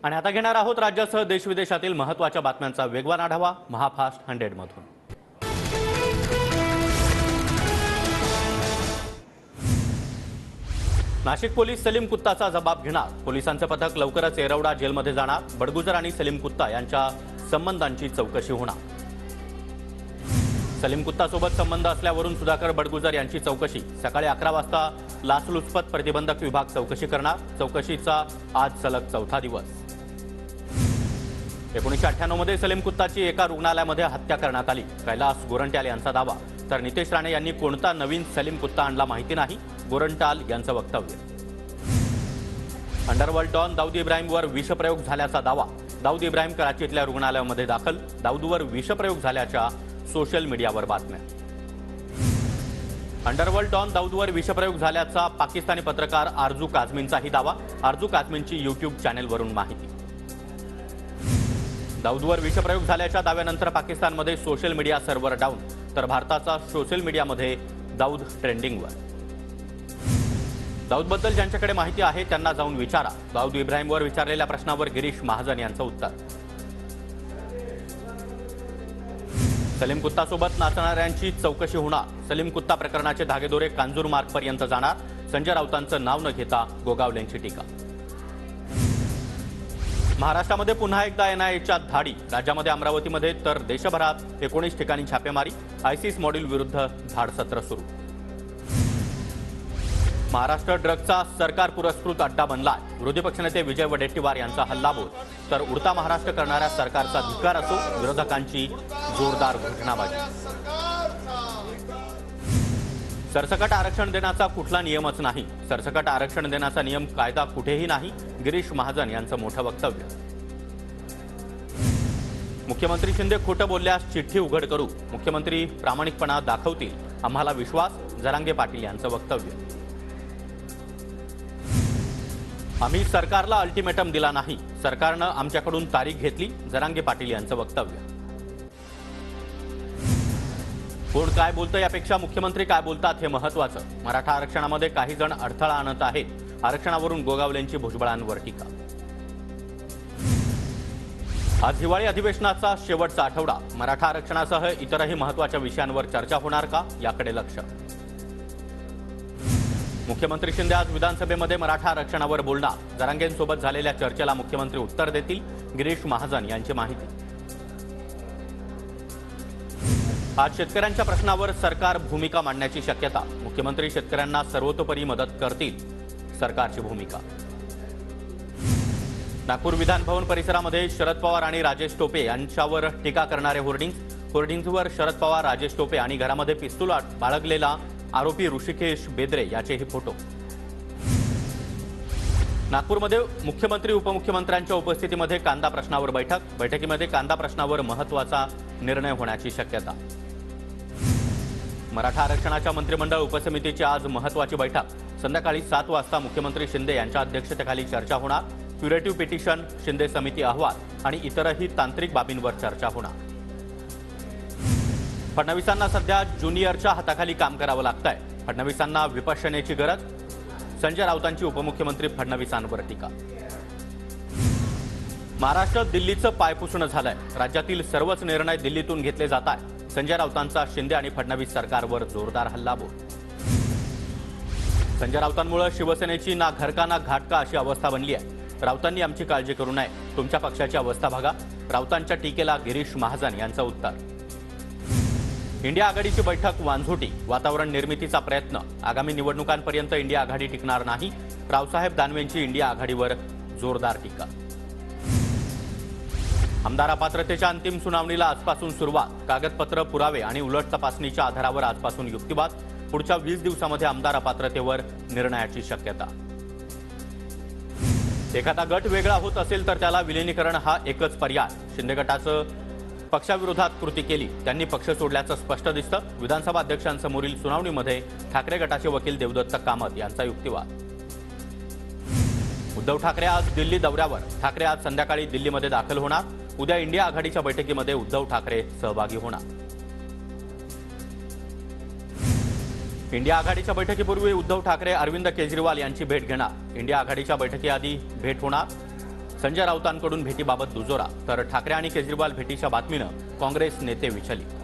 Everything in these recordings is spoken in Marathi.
आणि आता घेणार आहोत राज्यासह देशविदेशातील महत्त्वाच्या बातम्यांचा वेगवान आढावा महाफास्ट 100 मधून। नाशिक पोलीस सलीम कुत्ताचा जबाब घेणार। पोलिसांचे पथक लवकरच येरवडा जेलमध्ये जाणार। बडगुजर आणि सलीम कुत्ता यांच्या संबंधांची चौकशी होणार। सलीम कुत्तासोबत संबंध असल्यावरून सुधाकर बडगुजर यांची चौकशी। सकाळी 11 वाजता लाचलुचपत प्रतिबंधक विभाग चौकशी करणार। चौकशीचा आज सलग चौथा दिवस। 1998 मध्ये सलीम कुत्ताची एका रुग्णालयामध्ये हत्या करण्यात आली। कैलास गोरंट्याल यांचा दावा, तर नितेश राणे यांनी कोणता नवीन सलीम कुत्ता आणला माहिती नाही, गोरंट्याल यांचं वक्तव्य। अंडरवर्ल्ड डॉन दाऊद इब्राहिमवर विषप्रयोग झाल्याचा दावा। दाऊद इब्राहिम कराचीतल्या रुग्णालयामध्ये दाखल। दाऊदवर विषप्रयोग झाल्याच्या सोशल मीडियावर बातम्या। अंडरवर्ल्ड डॉन दाऊदवर विषप्रयोग झाल्याचा पाकिस्तानी पत्रकार आरजू काझमींचाही दावा। आरजू काझमींची यूट्यूब चॅनेलवरून माहिती। दाऊदवर विषप्रयोग झाल्याच्या दाव्यानंतर पाकिस्तानमध्ये सोशल मीडिया सर्व्हर डाऊन, तर भारताचा सोशल मीडियामध्ये दाऊद ट्रेंडिंगवर। दाऊदबद्दल ज्यांच्याकडे माहिती आहे त्यांना जाऊन विचारा। दाऊद इब्राहिमवर विचारलेल्या प्रश्नावर गिरीश महाजन यांचं उत्तर। सलीम कुत्तासोबत नाचणाऱ्यांची चौकशी होणार। सलीम कुत्ता प्रकरणाचे धागेदोरे कांजूरमार्गपर्यंत जाणार। संजय राऊतांचं नाव न घेता गोगावलेंची टीका। महाराष्ट्रामध्ये पुन्हा एकदा एनआयएच्या धाडी। राज्यामध्ये अमरावतीमध्ये तर देशभरात 19 ठिकाणी छापेमारी। आयसिस मॉड्यूल विरुद्ध धाडसत्र सुरू। महाराष्ट्र ड्रग्जचा सरकार पुरस्कृत अड्डा बनलाय। विरोधी पक्षनेते विजय वडेट्टीवार यांचा हल्लाबोल, तर उडता महाराष्ट्र करणाऱ्या सरकारचा धिक्कार असो, विरोधकांची जोरदार घोषणाबाजी। सरसकट आरक्षण देण्याचा कुठला नियमच नाही। सरसकट आरक्षण देण्याचा नियम कायदा कुठेही नाही, गिरीश महाजन यांचं मोठं वक्तव्य। मुख्यमंत्री शिंदे खोटं बोलल्यास चिठ्ठी उघड करू। मुख्यमंत्री प्रामाणिकपणा दाखवतील, आम्हाला विश्वास, जरांगे पाटील यांचं वक्तव्य। आम्ही सरकारला अल्टिमेटम दिला नाही, सरकारनं आमच्याकडून तारीख घेतली, जरांगे पाटील यांचं वक्तव्य। कोण काय बोलतं यापेक्षा मुख्यमंत्री काय बोलतात हे महत्त्वाचं। मराठा आरक्षणामध्ये काही जण अडथळा आणत आहेत। आरक्षणावरून गोगावलेंची भुजबळांवर टीका। आज हिवाळी अधिवेशनाचा शेवटचा आठवडा। मराठा आरक्षणासह इतरही महत्त्वाच्या विषयांवर चर्चा होणार का, याकडे लक्ष। मुख्यमंत्री शिंदे आज विधानसभेमध्ये मराठा आरक्षणावर बोलणार। जरांगेंसोबत झालेल्या चर्चेला मुख्यमंत्री उत्तर देतील, गिरीश महाजन यांची माहिती। आज शेतकऱ्यांच्या प्रश्नावर सरकार भूमिका मांडण्याची शक्यता। मुख्यमंत्री शेतकऱ्यांना सर्वतोपरी मदत करतील, सरकारची भूमिका। नागपूर विधान भवन परिसरामध्ये शरद पवार आणि राजेश टोपे यांच्यावर टीका करणारे होर्डिंग्जवर शरद पवार, राजेश टोपे आणि घरामध्ये पिस्तूल बाळगलेला आरोपी ऋषिकेश बेद्रे याचेही फोटो। नागपूरमध्ये मुख्यमंत्री उपमुख्यमंत्र्यांच्या उपस्थितीमध्ये कांदा प्रश्नावर बैठकीमध्ये कांदा प्रश्नावर महत्त्वाचा निर्णय होण्याची शक्यता। मराठा आरक्षणाच्या मंत्रिमंडळ उपसमितीची आज महत्त्वाची बैठक। संध्याकाळी 7 वाजता मुख्यमंत्री शिंदे यांच्या अध्यक्षतेखाली चर्चा होणार। क्युरेटिव्ह पिटिशन, शिंदे समिती अहवाल आणि इतरही तांत्रिक बाबींवर चर्चा होणार। फडणवीसांना सध्या ज्युनियरच्या हाताखाली काम करावं लागतंय। फडणवीसांना विपश्यनेची गरज। संजय राऊतांची उपमुख्यमंत्री फडणवीसांवर टीका। महाराष्ट्र दिल्लीचं पायपुसणं झालंय। राज्यातील सर्वच निर्णय दिल्लीतून घेतले जात आहेत। संजय राऊतांचा शिंदे आणि फडणवीस सरकारवर जोरदार हल्लाबोल। संजय राऊतांमुळे शिवसेनेची ना घरका ना घाटका अशी अवस्था बनली आहे। राऊतांनी आमची काळजी करू नये, तुमच्या पक्षाची अवस्था बघा। राऊतांच्या टीकेला गिरीश महाजन यांचं उत्तर। इंडिया आघाडीची बैठक वांझोटी। वातावरण निर्मितीचा प्रयत्न। आगामी निवडणुकांपर्यंत इंडिया आघाडी टिकणार नाही। रावसाहेब दानवेंची इंडिया आघाडीवर जोरदार टीका। आमदार अपात्रतेच्या अंतिम सुनावणीला आजपासून सुरुवात। कागदपत्र, पुरावे आणि उलट तपासणीच्या आधारावर आजपासून युक्तिवाद। पुढच्या 20 दिवसांमध्ये आमदार अपात्रतेवर निर्णयाची शक्यता। एखादा गट वेगळा होत असेल तर त्याला विलीनीकरण हा एकच पर्याय। शिंदे गटाचं पक्षाविरोधात कृती केली, त्यांनी पक्ष सोडल्याचं स्पष्ट दिसतं। विधानसभा अध्यक्षांसमोरील सुनावणीमध्ये ठाकरे गटाचे वकील देवदत्त कामत यांचा युक्तिवाद। उद्धव ठाकरे आज दिल्ली दौऱ्यावर। ठाकरे आज संध्याकाळी दिल्लीमध्ये दाखल होणार। उद्या इंडिया आघाडीच्या बैठकीमध्ये उद्धव ठाकरे सहभागी होणार। इंडिया आघाडीच्या बैठकीपूर्वी उद्धव ठाकरे अरविंद केजरीवाल यांची भेट घेणार। इंडिया आघाडीच्या बैठकीआधी भेट होणार। संजय राऊतांकडून भेटीबाबत दुजोरा, तर ठाकरे आणि केजरीवाल भेटीच्या बातमीनं काँग्रेस नेते विचलित.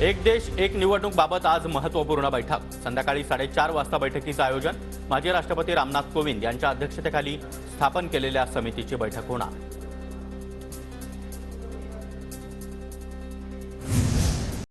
एक देश एक निवडणूक बाबत आज महत्त्वपूर्ण बैठक. संध्याकाळी 4:30 वाजता बैठकीचं आयोजन. माजी राष्ट्रपती रामनाथ कोविंद यांच्या अध्यक्षतेखाली स्थापन केलेल्या समितीची बैठक होणार.